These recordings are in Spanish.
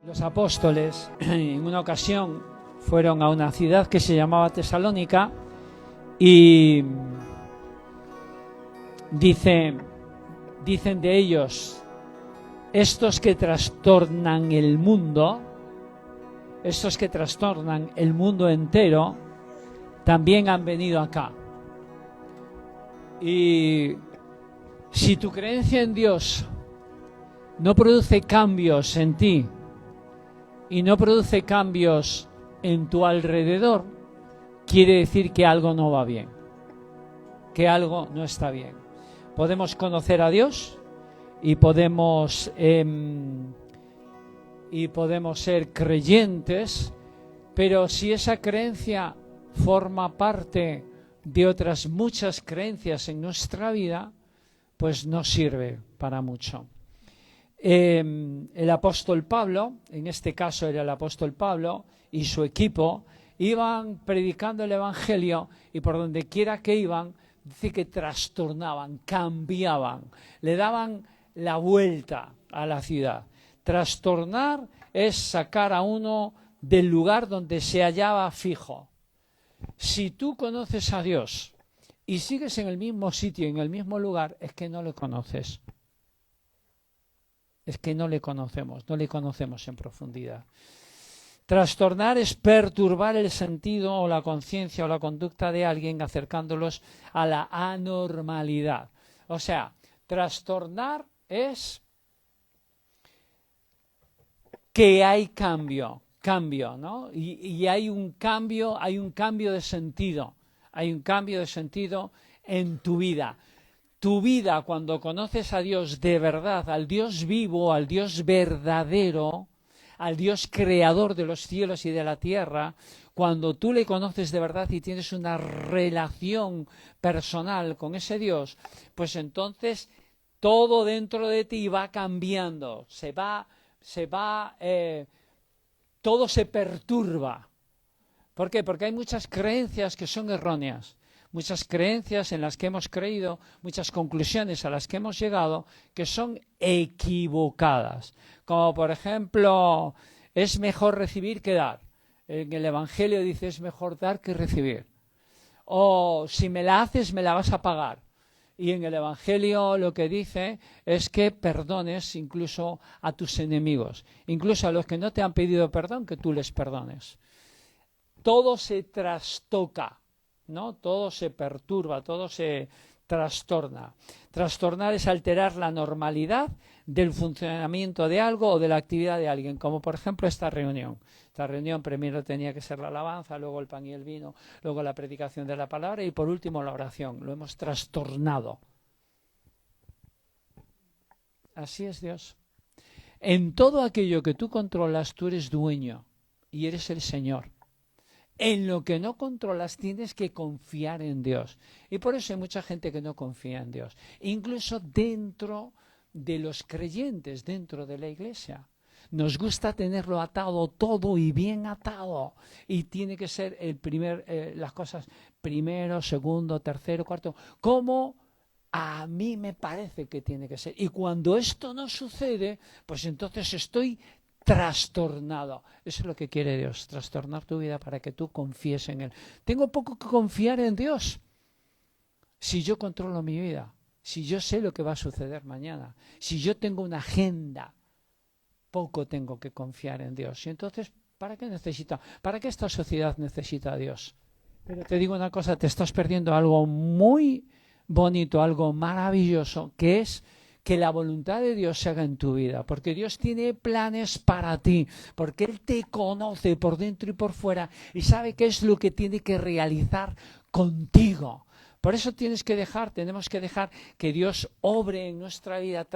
Los apóstoles en una ocasión fueron a una ciudad que se llamaba Tesalónica y dicen de ellos, estos que trastornan el mundo entero, también han venido acá. Y si tu creencia en Dios no produce cambios en ti y no produce cambios en tu alrededor, quiere decir que algo no va bien, que algo no está bien. Podemos conocer a Dios y podemos ser creyentes, pero si esa creencia forma parte de otras muchas creencias en nuestra vida, pues no sirve para mucho. El apóstol Pablo, en este caso era el apóstol Pablo y su equipo, iban predicando el evangelio y por donde quiera que iban, dice que trastornaban, cambiaban, le daban la vuelta a la ciudad. Trastornar es sacar a uno del lugar donde se hallaba fijo. Si tú conoces a Dios y sigues en el mismo sitio, en el mismo lugar, es que no le conoces. Es que no le conocemos en profundidad. Trastornar es perturbar el sentido o la conciencia o la conducta de alguien acercándolos a la anormalidad. O sea, trastornar es que hay cambio, ¿no? Y hay un cambio de sentido. Hay un cambio de sentido en tu vida. Tu vida, cuando conoces a Dios de verdad, al Dios vivo, al Dios verdadero, al Dios creador de los cielos y de la tierra, cuando tú le conoces de verdad y tienes una relación personal con ese Dios, pues entonces todo dentro de ti va cambiando, todo se perturba. ¿Por qué? Porque hay muchas creencias que son erróneas. Muchas creencias en las que hemos creído, muchas conclusiones a las que hemos llegado que son equivocadas. Como por ejemplo, es mejor recibir que dar. En el Evangelio dice es mejor dar que recibir. O si me la haces me la vas a pagar. Y en el Evangelio lo que dice es que perdones incluso a tus enemigos. Incluso a los que no te han pedido perdón, que tú les perdones. Todo se trastoca, ¿no? Todo se perturba, todo se trastorna. Trastornar es alterar la normalidad del funcionamiento de algo o de la actividad de alguien, como por ejemplo esta reunión. Esta reunión primero tenía que ser la alabanza, luego el pan y el vino, luego la predicación de la palabra y por último la oración. Lo hemos trastornado. Así es Dios. En todo aquello que tú controlas, tú eres dueño y eres el Señor. En lo que no controlas tienes que confiar en Dios. Y por eso hay mucha gente que no confía en Dios. Incluso dentro de los creyentes, dentro de la iglesia. Nos gusta tenerlo atado todo y bien atado. Y tiene que ser las cosas primero, segundo, tercero, cuarto. Como a mí me parece que tiene que ser. Y cuando esto no sucede, pues entonces estoy trastornado. Eso es lo que quiere Dios, trastornar tu vida para que tú confíes en Él. Tengo poco que confiar en Dios. Si yo controlo mi vida, si yo sé lo que va a suceder mañana, si yo tengo una agenda, poco tengo que confiar en Dios. Y entonces, ¿para qué esta sociedad necesita a Dios? Pero te digo una cosa, te estás perdiendo algo muy bonito, algo maravilloso, que es que la voluntad de Dios se haga en tu vida, porque Dios tiene planes para ti, porque Él te conoce por dentro y por fuera y sabe qué es lo que tiene que realizar contigo. Por eso tenemos que dejar que Dios obre en nuestra vida,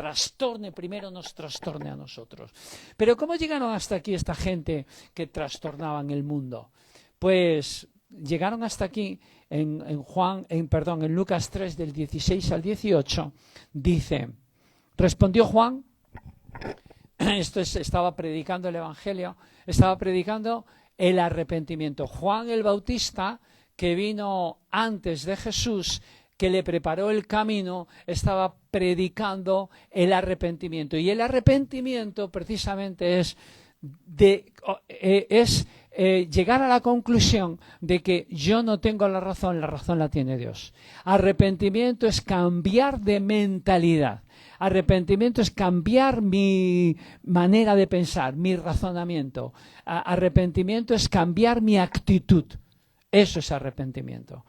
primero nos trastorne a nosotros. Pero ¿cómo llegaron hasta aquí esta gente que trastornaban el mundo? Pues llegaron hasta aquí en Lucas 3 del 16 al 18, dice... Respondió Juan, estaba predicando el Evangelio, estaba predicando el arrepentimiento. Juan el Bautista, que vino antes de Jesús, que le preparó el camino, estaba predicando el arrepentimiento. Y el arrepentimiento precisamente es es llegar a la conclusión de que yo no tengo la razón la tiene Dios. Arrepentimiento es cambiar de mentalidad. Arrepentimiento es cambiar mi manera de pensar, mi razonamiento. Arrepentimiento es cambiar mi actitud. Eso es arrepentimiento.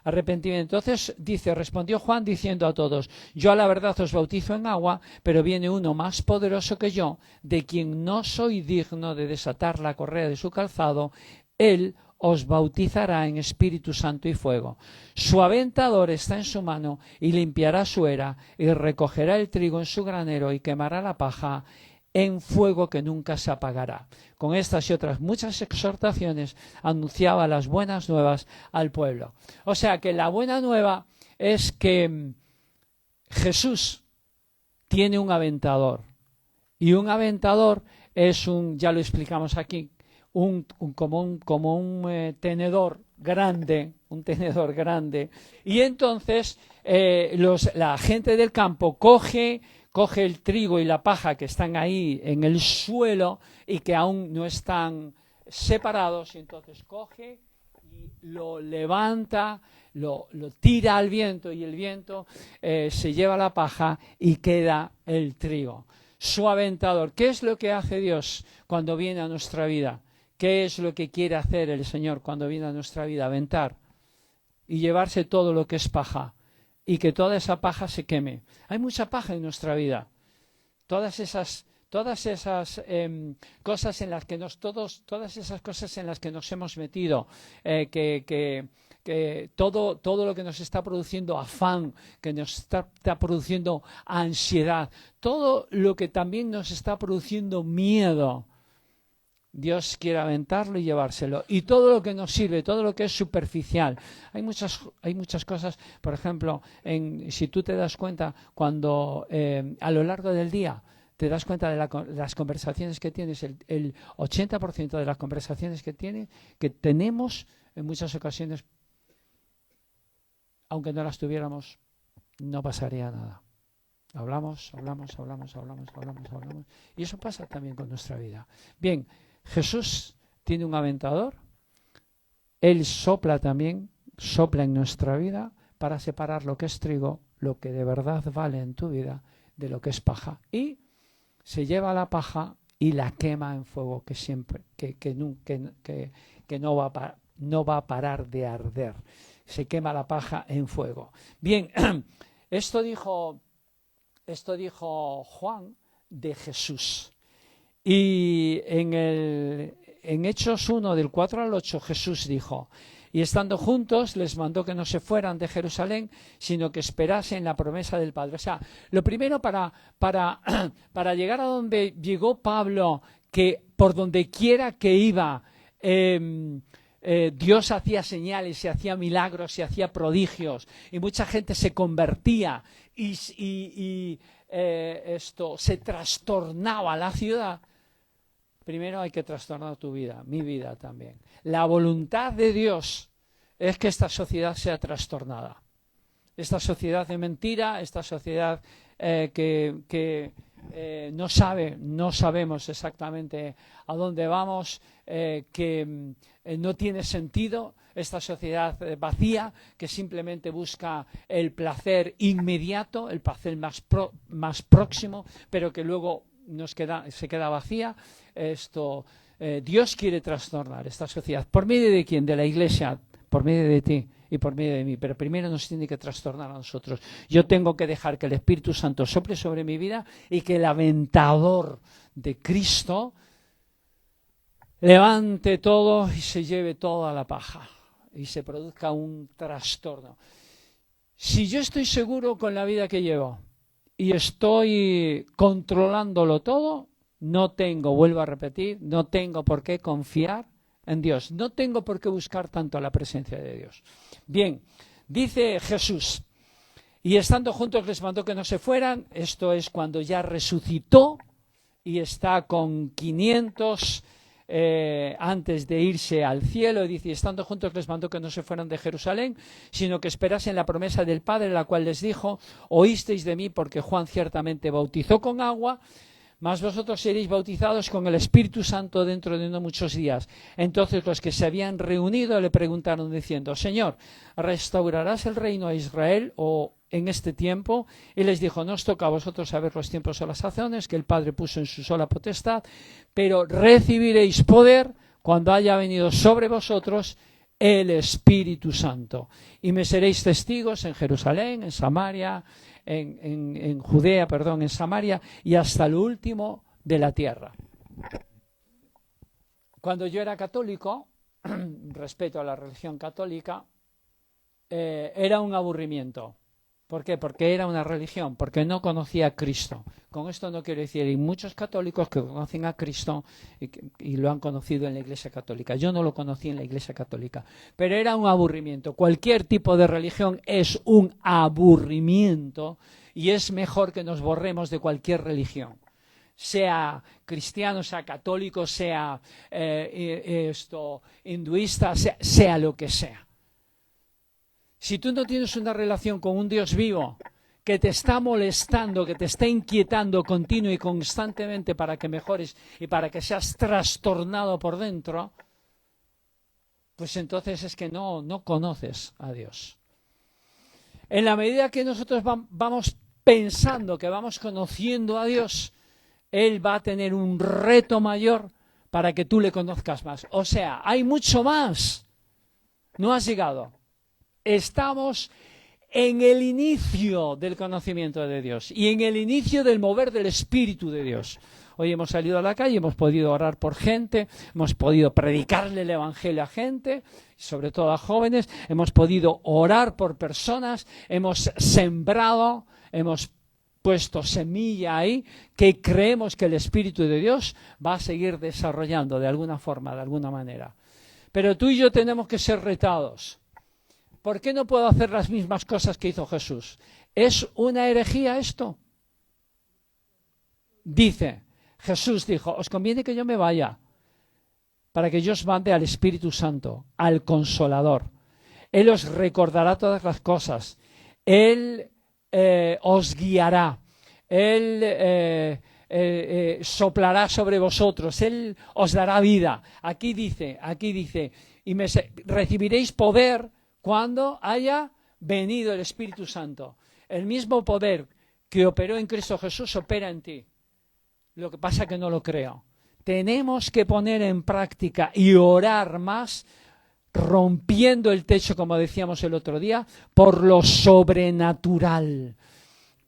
Arrepentimiento. Entonces dice, respondió Juan diciendo a todos, yo a la verdad os bautizo en agua, pero viene uno más poderoso que yo, de quien no soy digno de desatar la correa de su calzado. Él os bautizará en Espíritu Santo y fuego. Su aventador está en su mano y limpiará su era y recogerá el trigo en su granero y quemará la paja en fuego que nunca se apagará. Con estas y otras muchas exhortaciones anunciaba las buenas nuevas al pueblo. O sea que la buena nueva es que Jesús tiene un aventador. Y un aventador es ya lo explicamos aquí, como un tenedor grande, y entonces la gente del campo coge el trigo y la paja que están ahí en el suelo y que aún no están separados, y entonces coge y lo levanta, lo tira al viento, y el viento se lleva la paja y queda el trigo. Su aventador. ¿Qué es lo que hace Dios cuando viene a nuestra vida? ¿Qué es lo que quiere hacer el Señor cuando viene a nuestra vida? Aventar y llevarse todo lo que es paja, y que toda esa paja se queme. Hay mucha paja en nuestra vida. Todas esas cosas en las que todas esas cosas en las que nos hemos metido, que todo lo que nos está produciendo afán, que nos está produciendo ansiedad, todo lo que también nos está produciendo miedo, Dios quiere aventarlo y llevárselo. Y todo lo que nos sirve, todo lo que es superficial. Hay muchas cosas, por ejemplo, si tú te das cuenta, cuando a lo largo del día te das cuenta de las conversaciones que tienes, el 80% de las conversaciones que tenemos, en muchas ocasiones, aunque no las tuviéramos, no pasaría nada. Hablamos. Y eso pasa también con nuestra vida. Bien, Jesús tiene un aventador. Él sopla en nuestra vida para separar lo que es trigo, lo que de verdad vale en tu vida, de lo que es paja. Y se lleva la paja y la quema en fuego, que siempre, que no va a parar de arder. Se quema la paja en fuego. Bien, esto dijo Juan de Jesús. Y en Hechos 1, del 4 al 8, Jesús dijo, y estando juntos les mandó que no se fueran de Jerusalén, sino que esperasen la promesa del Padre. O sea, lo primero para llegar a donde llegó Pablo, que por donde quiera que iba, Dios hacía señales, se hacía milagros, se hacía prodigios, y mucha gente se convertía y se trastornaba la ciudad. Primero hay que trastornar tu vida, mi vida también. La voluntad de Dios es que esta sociedad sea trastornada. Esta sociedad de mentira, esta sociedad que no sabemos exactamente a dónde vamos, que no tiene sentido, esta sociedad vacía que simplemente busca el placer inmediato, el placer más próximo, pero que luego se queda vacía. Dios quiere trastornar esta sociedad. ¿Por medio de quién? De la Iglesia, por medio de ti y por medio de mí, pero primero nos tiene que trastornar a nosotros. Yo tengo que dejar que el Espíritu Santo sople sobre mi vida y que el aventador de Cristo levante todo y se lleve toda la paja y se produzca un trastorno. Si yo estoy seguro con la vida que llevo y estoy controlándolo todo, vuelvo a repetir, no tengo por qué confiar en Dios. No tengo por qué buscar tanto la presencia de Dios. Bien, dice Jesús, y estando juntos les mandó que no se fueran. Esto es cuando ya resucitó y está con 500 antes de irse al cielo. Dice, y estando juntos les mandó que no se fueran de Jerusalén, sino que esperasen la promesa del Padre, la cual les dijo, oísteis de mí, porque Juan ciertamente bautizó con agua, mas vosotros seréis bautizados con el Espíritu Santo dentro de no muchos días. Entonces los que se habían reunido le preguntaron diciendo, Señor, ¿restaurarás el reino a Israel o en este tiempo? Y les dijo, no os toca a vosotros saber los tiempos o las sazones que el Padre puso en su sola potestad, pero recibiréis poder cuando haya venido sobre vosotros el Espíritu Santo. Y me seréis testigos en Jerusalén, en Samaria, en Judea, en Samaria y hasta lo último de la tierra. Cuando yo era católico, respeto a la religión católica, era un aburrimiento. ¿Por qué? Porque era una religión, porque no conocía a Cristo. Con esto no quiero decir, hay muchos católicos que conocen a Cristo y lo han conocido en la Iglesia Católica. Yo no lo conocí en la Iglesia Católica, pero era un aburrimiento. Cualquier tipo de religión es un aburrimiento y es mejor que nos borremos de cualquier religión. Sea cristiano, sea católico, sea hinduista, sea lo que sea. Si tú no tienes una relación con un Dios vivo que te está molestando, que te está inquietando continuo y constantemente para que mejores y para que seas trastornado por dentro, pues entonces es que no conoces a Dios. En la medida que nosotros vamos pensando que vamos conociendo a Dios, Él va a tener un reto mayor para que tú le conozcas más. O sea, hay mucho más. No has llegado. Estamos en el inicio del conocimiento de Dios y en el inicio del mover del Espíritu de Dios. Hoy hemos salido a la calle, hemos podido orar por gente, hemos podido predicarle el Evangelio a gente, sobre todo a jóvenes, hemos podido orar por personas, hemos sembrado, hemos puesto semilla ahí que creemos que el Espíritu de Dios va a seguir desarrollando de alguna forma, de alguna manera. Pero tú y yo tenemos que ser retados. ¿Por qué no puedo hacer las mismas cosas que hizo Jesús? ¿Es una herejía esto? Jesús dijo, os conviene que yo me vaya para que yo os mande al Espíritu Santo, al Consolador. Él os recordará todas las cosas. Él os guiará. Él soplará sobre vosotros. Él os dará vida. Aquí dice, y recibiréis poder cuando haya venido el Espíritu Santo. El mismo poder que operó en Cristo Jesús opera en ti. Lo que pasa es que no lo creo. Tenemos que poner en práctica y orar más, rompiendo el techo, como decíamos el otro día, por lo sobrenatural,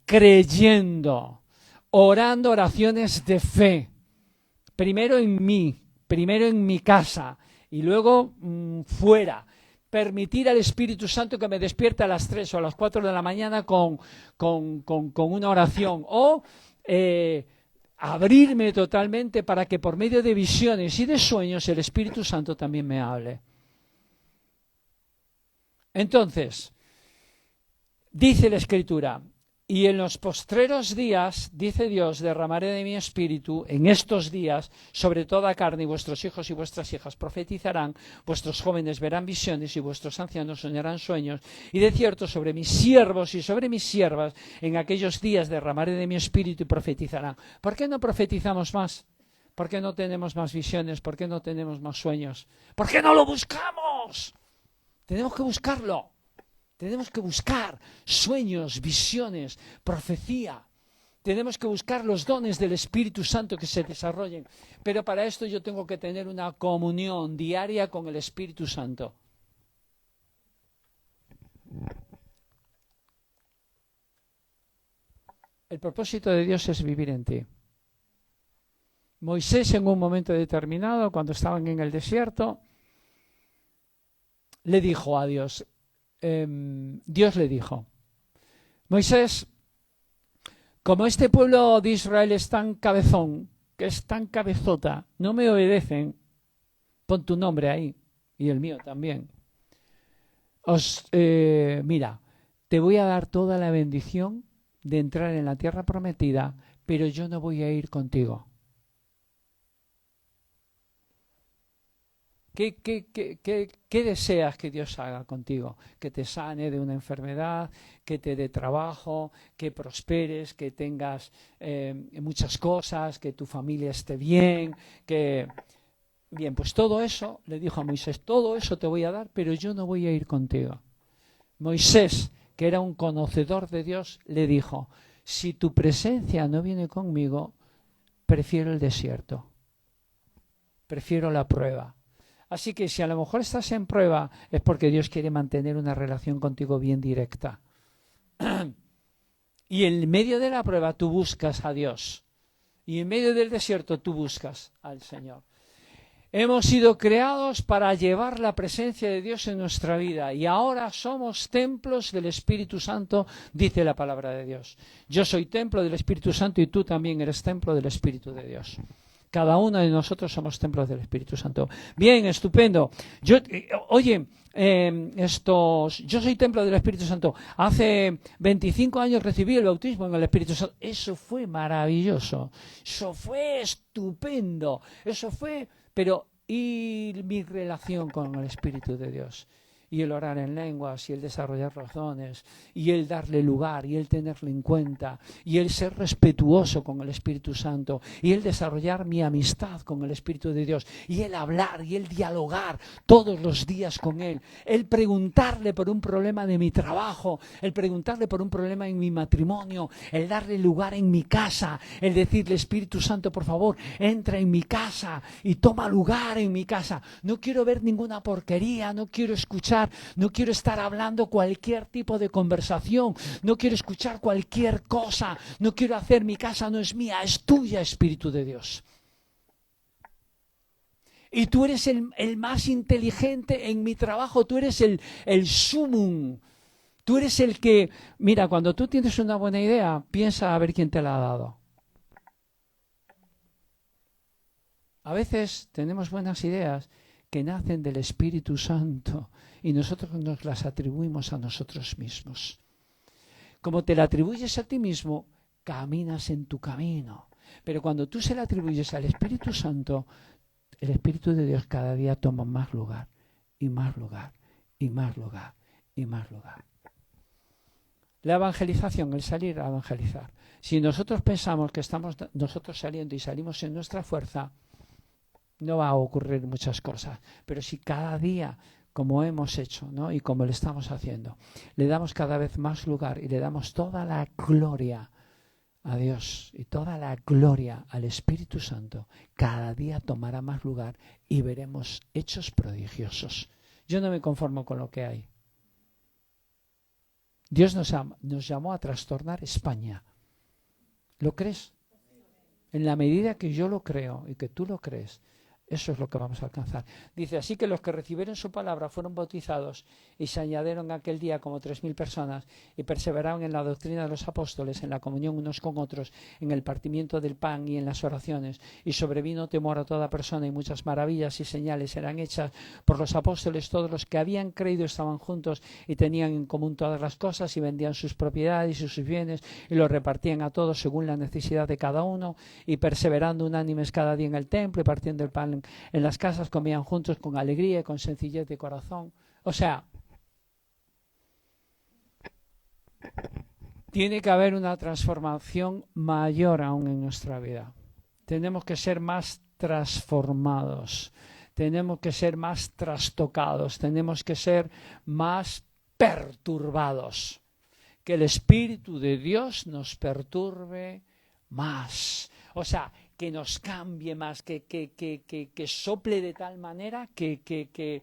creyendo, orando oraciones de fe, primero en mí, primero en mi casa y luego fuera. Permitir al Espíritu Santo que me despierte a las 3 o a las 4 de la mañana con una oración o abrirme totalmente para que por medio de visiones y de sueños el Espíritu Santo también me hable. Entonces, dice la Escritura, y en los postreros días, dice Dios, derramaré de mi espíritu en estos días sobre toda carne, y vuestros hijos y vuestras hijas profetizarán, vuestros jóvenes verán visiones y vuestros ancianos soñarán sueños, y de cierto sobre mis siervos y sobre mis siervas en aquellos días derramaré de mi espíritu y profetizarán. ¿Por qué no profetizamos más? ¿Por qué no tenemos más visiones? ¿Por qué no tenemos más sueños? ¿Por qué no lo buscamos? Tenemos que buscarlo. Tenemos que buscar sueños, visiones, profecía. Tenemos que buscar los dones del Espíritu Santo que se desarrollen. Pero para esto yo tengo que tener una comunión diaria con el Espíritu Santo. El propósito de Dios es vivir en ti. Moisés en un momento determinado, cuando estaban en el desierto, le dijo a Dios, Dios le dijo, Moisés, como este pueblo de Israel es tan cabezón, que es tan cabezota, no me obedecen, pon tu nombre ahí, y el mío también. Mira, te voy a dar toda la bendición de entrar en la tierra prometida, pero yo no voy a ir contigo. ¿Qué deseas que Dios haga contigo? Que te sane de una enfermedad, que te dé trabajo, que prosperes, que tengas muchas cosas, que tu familia esté bien, que... Bien, pues todo eso, le dijo a Moisés, todo eso te voy a dar, pero yo no voy a ir contigo. Moisés, que era un conocedor de Dios, le dijo, si tu presencia no viene conmigo, prefiero el desierto, prefiero la prueba. Así que si a lo mejor estás en prueba, es porque Dios quiere mantener una relación contigo bien directa. Y en medio de la prueba tú buscas a Dios. Y en medio del desierto tú buscas al Señor. Hemos sido creados para llevar la presencia de Dios en nuestra vida y ahora somos templos del Espíritu Santo, dice la palabra de Dios. Yo soy templo del Espíritu Santo y tú también eres templo del Espíritu de Dios. Cada uno de nosotros somos templos del Espíritu Santo. Bien, estupendo. Yo soy templo del Espíritu Santo. Hace 25 años recibí el bautismo en el Espíritu Santo. Eso fue maravilloso. Eso fue estupendo. Eso fue... Pero, ¿y mi relación con el Espíritu de Dios? Y el orar en lenguas, y el desarrollar razones, y el darle lugar, y el tenerlo en cuenta, y el ser respetuoso con el Espíritu Santo, y el desarrollar mi amistad con el Espíritu de Dios, y el hablar, y el dialogar todos los días con Él, el preguntarle por un problema de mi trabajo, el preguntarle por un problema en mi matrimonio, el darle lugar en mi casa, el decirle, Espíritu Santo, por favor, entra en mi casa y toma lugar en mi casa. No quiero ver ninguna porquería, no quiero escuchar, no quiero estar hablando cualquier tipo de conversación, no quiero escuchar cualquier cosa, no quiero hacer, mi casa no es mía, es tuya, Espíritu de Dios. Y tú eres el más inteligente en mi trabajo, tú eres el sumum, tú eres el que, mira, cuando tú tienes una buena idea, piensa a ver quién te la ha dado. A veces tenemos buenas ideas que nacen del Espíritu Santo y nosotros nos las atribuimos a nosotros mismos. Como te la atribuyes a ti mismo, caminas en tu camino. Pero cuando tú se la atribuyes al Espíritu Santo, el Espíritu de Dios cada día toma más lugar, y más lugar, y más lugar, y más lugar. La evangelización, el salir a evangelizar. Si nosotros pensamos que estamos nosotros saliendo y salimos en nuestra fuerza, no va a ocurrir muchas cosas. Pero si cada día, como hemos hecho, ¿no?, y como lo estamos haciendo, le damos cada vez más lugar y le damos toda la gloria a Dios y toda la gloria al Espíritu Santo, cada día tomará más lugar y veremos hechos prodigiosos. Yo no me conformo con lo que hay. Dios nos llamó a trastornar España. ¿Lo crees? En la medida que yo lo creo y que tú lo crees, eso es lo que vamos a alcanzar. Dice, así que los que recibieron su palabra fueron bautizados y se añadieron aquel día como 3.000 personas y perseveraron en la doctrina de los apóstoles, en la comunión unos con otros, en el partimiento del pan y en las oraciones. Y sobrevino temor a toda persona y muchas maravillas y señales eran hechas por los apóstoles. Todos los que habían creído estaban juntos y tenían en común todas las cosas y vendían sus propiedades y sus bienes y los repartían a todos según la necesidad de cada uno y perseverando unánimes cada día en el templo y partiendo el pan en las casas comían juntos con alegría y con sencillez de corazón. O sea, tiene que haber una transformación mayor aún en nuestra vida. Tenemos que ser más transformados, tenemos que ser más trastocados, tenemos que ser más perturbados. Que el Espíritu de Dios nos perturbe más. O sea, que nos cambie más, que sople de tal manera que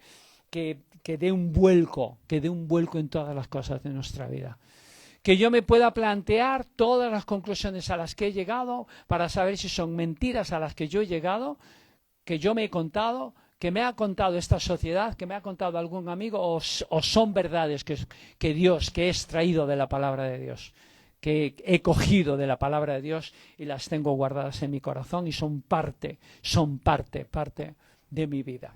dé un vuelco, en todas las cosas de nuestra vida. Que yo me pueda plantear todas las conclusiones a las que he llegado para saber si son mentiras a las que yo he llegado, que yo me he contado, que me ha contado esta sociedad, que me ha contado algún amigo, o son verdades que Dios, que he extraído de la palabra de Dios, que he cogido de la palabra de Dios y las tengo guardadas en mi corazón y son parte de mi vida.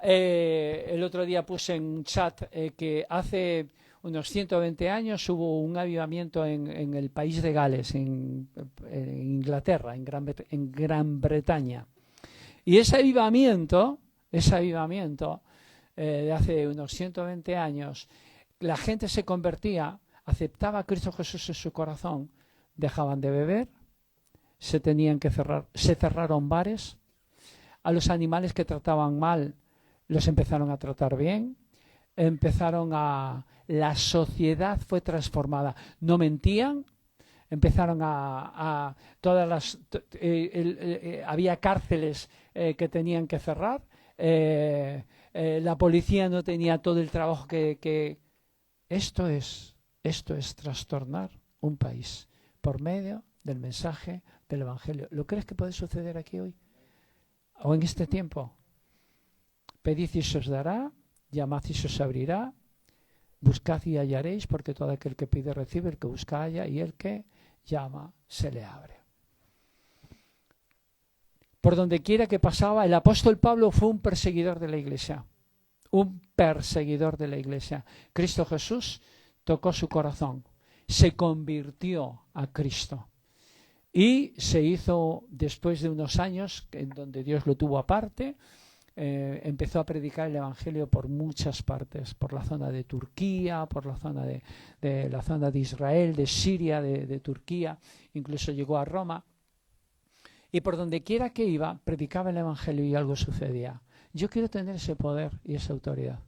El otro día puse en un chat que hace unos 120 años hubo un avivamiento en el país de Gales, en Inglaterra, en Gran Bretaña. Y ese avivamiento ese avivamiento de hace unos 120 años, la gente se convertía, aceptaba a Cristo Jesús en su corazón, dejaban de beber, se tenían que cerrar, se cerraron bares, a los animales que trataban mal los empezaron a tratar bien, la sociedad fue transformada, no mentían, empezaron había cárceles que tenían que cerrar, la policía no tenía todo el trabajo que esto es trastornar un país por medio del mensaje del Evangelio. ¿Lo crees que puede suceder aquí hoy? ¿O en este tiempo? Pedid y se os dará, llamad y se os abrirá, buscad y hallaréis, porque todo aquel que pide recibe, el que busca halla, y el que llama se le abre. Por donde quiera que pasaba, el apóstol Pablo fue un perseguidor de la iglesia. Un perseguidor de la iglesia. Cristo Jesús tocó su corazón, se convirtió a Cristo y se hizo, después de unos años en donde Dios lo tuvo aparte, empezó a predicar el Evangelio por muchas partes, por la zona de Turquía, por la zona de Israel, de Siria, de Turquía, incluso llegó a Roma, y por donde quiera que iba predicaba el Evangelio y algo sucedía. Yo quiero tener ese poder y esa autoridad.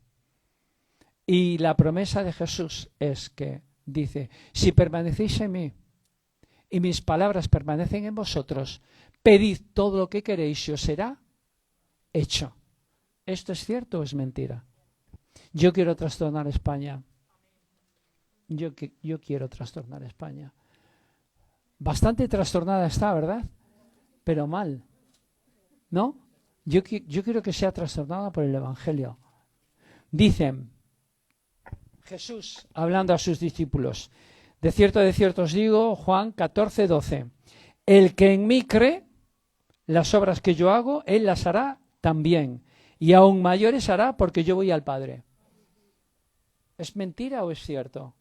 Y la promesa de Jesús es que dice, si permanecéis en mí y mis palabras permanecen en vosotros, pedid todo lo que queréis y os será hecho. ¿Esto es cierto o es mentira? Yo quiero trastornar España. Yo quiero trastornar España. Bastante trastornada está, ¿verdad? Pero mal. ¿No? Yo quiero que sea trastornada por el Evangelio. Dicen, Jesús, hablando a sus discípulos, de cierto os digo, Juan 14:12, el que en mí cree, las obras que yo hago, él las hará también, y aún mayores hará porque yo voy al Padre. ¿Es mentira o es cierto?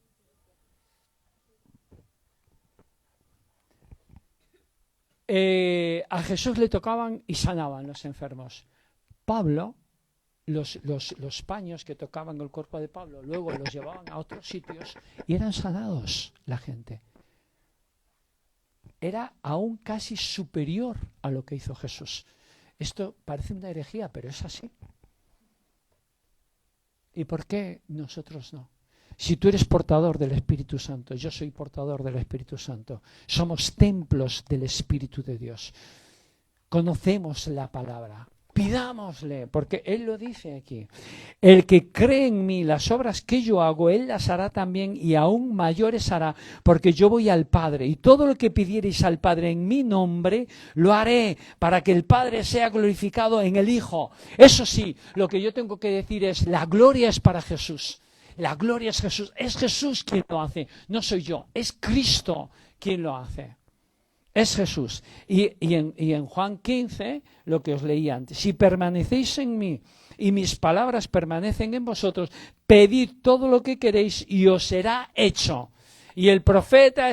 A Jesús le tocaban y sanaban los enfermos. Pablo, los paños que tocaban el cuerpo de Pablo, luego los llevaban a otros sitios y eran sanados la gente. Era aún casi superior a lo que hizo Jesús. Esto parece una herejía, pero es así. ¿Y por qué nosotros no? Si tú eres portador del Espíritu Santo, yo soy portador del Espíritu Santo, somos templos del Espíritu de Dios. Conocemos la palabra, pidámosle, porque Él lo dice aquí. El que cree en mí, las obras que yo hago, Él las hará también y aún mayores hará, porque yo voy al Padre. Y todo lo que pidiereis al Padre en mi nombre, lo haré para que el Padre sea glorificado en el Hijo. Eso sí, lo que yo tengo que decir es, la gloria es para Jesús. La gloria es Jesús quien lo hace, no soy yo, es Cristo quien lo hace, es Jesús. Y en Juan 15, lo que os leí antes, si permanecéis en mí y mis palabras permanecen en vosotros, pedid todo lo que queréis y os será hecho. Y el profeta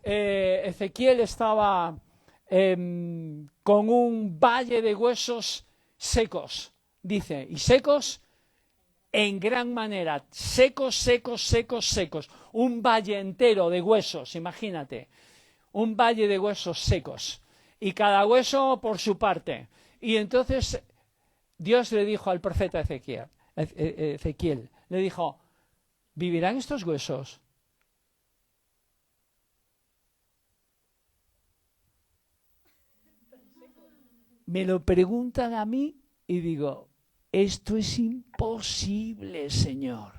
Ezequiel estaba con un valle de huesos secos, dice, y secos en gran manera, secos, un valle entero de huesos, imagínate, un valle de huesos secos, y cada hueso por su parte. Y entonces Dios le dijo al profeta Ezequiel, le dijo, ¿vivirán estos huesos? Me lo preguntan a mí y digo, esto es imposible, Señor.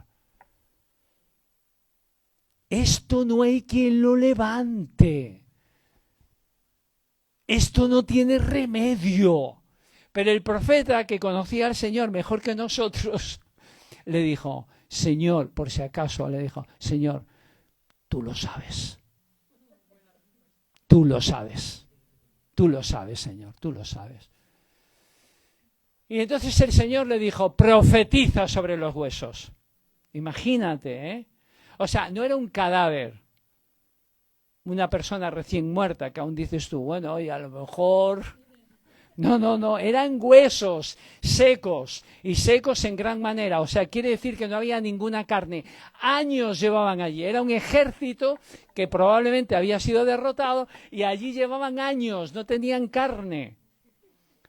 Esto no hay quien lo levante. Esto no tiene remedio. Pero el profeta, que conocía al Señor mejor que nosotros, le dijo, Señor, por si acaso, le dijo, Señor, tú lo sabes. Tú lo sabes. Tú lo sabes, Señor, tú lo sabes. Y entonces el Señor le dijo, profetiza sobre los huesos. Imagínate, ¿eh? O sea, no era un cadáver, una persona recién muerta, que aún dices tú, bueno, y a lo mejor No, eran huesos secos y secos en gran manera. O sea, quiere decir que no había ninguna carne. Años llevaban allí. Era un ejército que probablemente había sido derrotado y allí llevaban años, no tenían carne.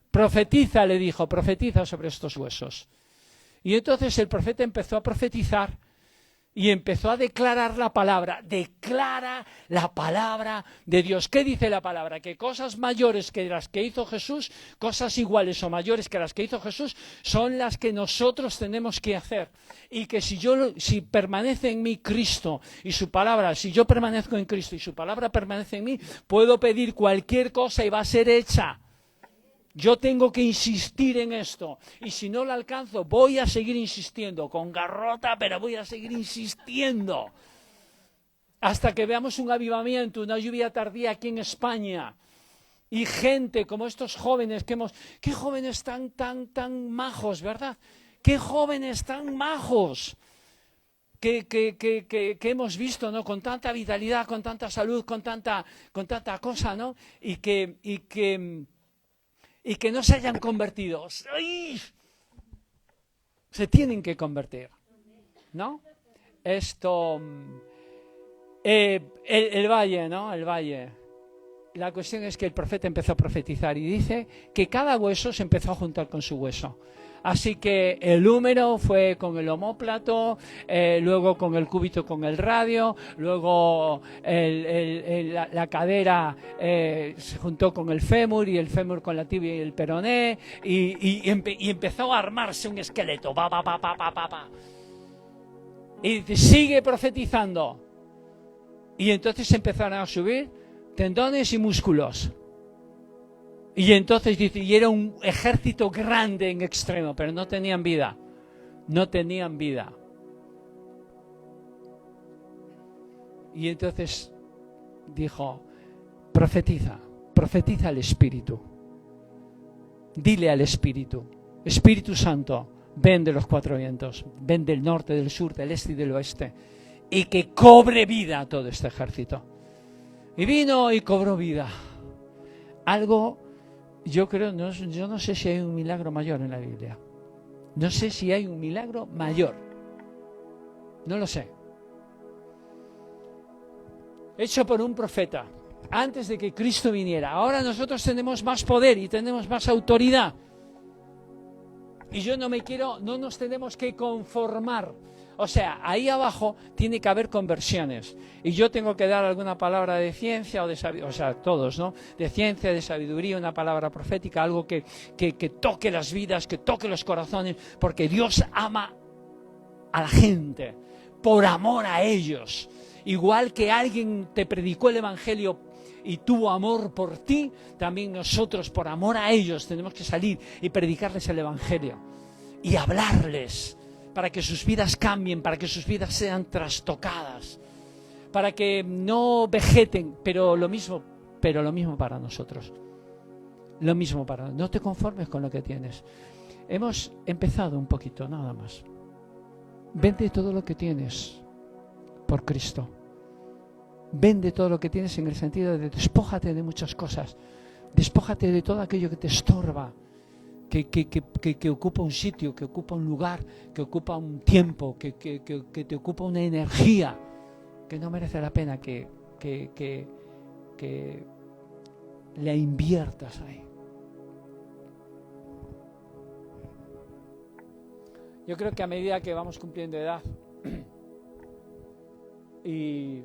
Profetiza, le dijo, profetiza sobre estos huesos. Y entonces el profeta empezó a profetizar y empezó a declarar la palabra. Declara la palabra de Dios. ¿Qué dice la palabra? Que cosas mayores que las que hizo Jesús, cosas iguales o mayores que las que hizo Jesús, son las que nosotros tenemos que hacer. Y que si permanece en mí Cristo y su palabra, si yo permanezco en Cristo y su palabra permanece en mí, puedo pedir cualquier cosa y va a ser hecha. Yo tengo que insistir en esto. Y si no lo alcanzo, voy a seguir insistiendo. Con garrota, pero voy a seguir insistiendo. Hasta que veamos un avivamiento, una lluvia tardía aquí en España. Y gente como estos jóvenes que hemos... ¡Qué jóvenes tan majos!, ¿verdad? ¡Qué jóvenes tan majos! Que hemos visto, ¿no? Con tanta vitalidad, con tanta salud, con tanta cosa, ¿no? Y que no se hayan convertido. ¡Ay! Se tienen que convertir, ¿no? Esto, el valle, ¿no? El valle. La cuestión es que el profeta empezó a profetizar y dice que cada hueso se empezó a juntar con su hueso. Así que el húmero fue con el omóplato, luego con el cúbito con el radio, luego la cadera se juntó con el fémur y el fémur con la tibia y el peroné y empezó a armarse un esqueleto. Y dice, sigue profetizando. Y entonces empezaron a subir tendones y músculos. Y entonces dice, y era un ejército grande en extremo, pero no tenían vida. No tenían vida. Y entonces dijo, profetiza al Espíritu. Dile al Espíritu, Espíritu Santo, ven de los cuatro vientos, ven del norte, del sur, del este y del oeste, y que cobre vida a todo este ejército. Y vino y cobró vida. Algo... Yo no sé si hay un milagro mayor en la Biblia. No sé si hay un milagro mayor. No lo sé. Hecho por un profeta, antes de que Cristo viniera. Ahora nosotros tenemos más poder y tenemos más autoridad. Y no nos tenemos que conformar. O sea, ahí abajo tiene que haber conversiones. Y yo tengo que dar alguna palabra de ciencia o de sabiduría, o sea, todos, ¿no? De ciencia, de sabiduría, una palabra profética, algo que toque las vidas, que toque los corazones, porque Dios ama a la gente, por amor a ellos. Igual que alguien te predicó el Evangelio y tuvo amor por ti, también nosotros, por amor a ellos, tenemos que salir y predicarles el Evangelio y hablarles, para que sus vidas cambien, para que sus vidas sean trastocadas, para que no vegeten, pero lo mismo para nosotros. Lo mismo para nosotros. No te conformes con lo que tienes. Hemos empezado un poquito, nada más. Vende todo lo que tienes por Cristo. Vende todo lo que tienes en el sentido de despójate de muchas cosas. Despójate de todo aquello que te estorba. Que ocupa un sitio, que ocupa un lugar, que ocupa un tiempo, que te ocupa una energía, que no merece la pena que la inviertas ahí. Yo creo que a medida que vamos cumpliendo edad y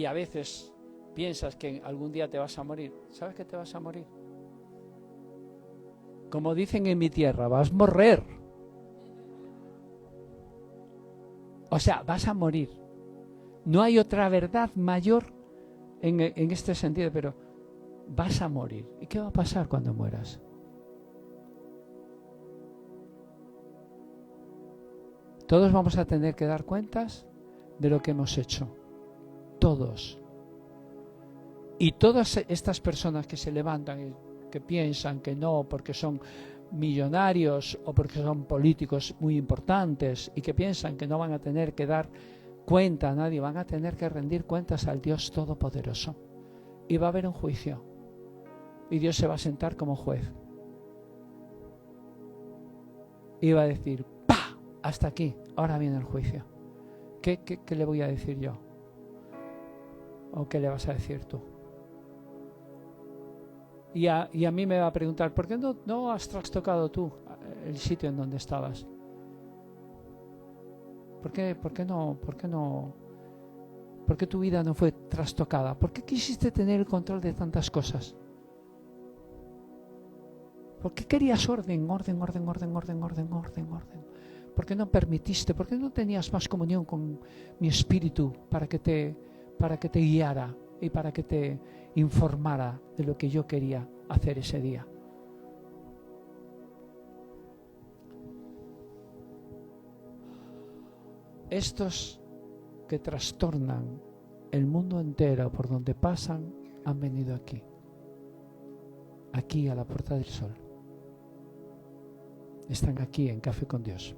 a veces piensas que algún día te vas a morir, ¿sabes que te vas a morir? Como dicen en mi tierra, vas a morrer. O sea, vas a morir. No hay otra verdad mayor en este sentido, pero vas a morir. ¿Y qué va a pasar cuando mueras? Todos vamos a tener que dar cuentas de lo que hemos hecho. Todos. Y todas estas personas que se levantan que piensan que no porque son millonarios o porque son políticos muy importantes y que piensan que no van a tener que dar cuenta a nadie, van a tener que rendir cuentas al Dios Todopoderoso y va a haber un juicio Y Dios se va a sentar como juez. Y va a decir, ¡pa! Hasta aquí, ahora viene el juicio. ¿Qué le voy a decir yo? ¿O qué le vas a decir tú? Y a mí me va a preguntar, ¿por qué no has trastocado tú el sitio en donde estabas? ¿Por qué tu vida no fue trastocada? ¿Por qué quisiste tener el control de tantas cosas? ¿Por qué querías orden? ¿Por qué no permitiste? ¿Por qué no tenías más comunión con mi espíritu para que te guiara y para que te informara de lo que yo quería hacer ese día? Estos que trastornan el mundo entero por donde pasan han venido aquí a la Puerta del Sol. Están aquí en Café con Dios.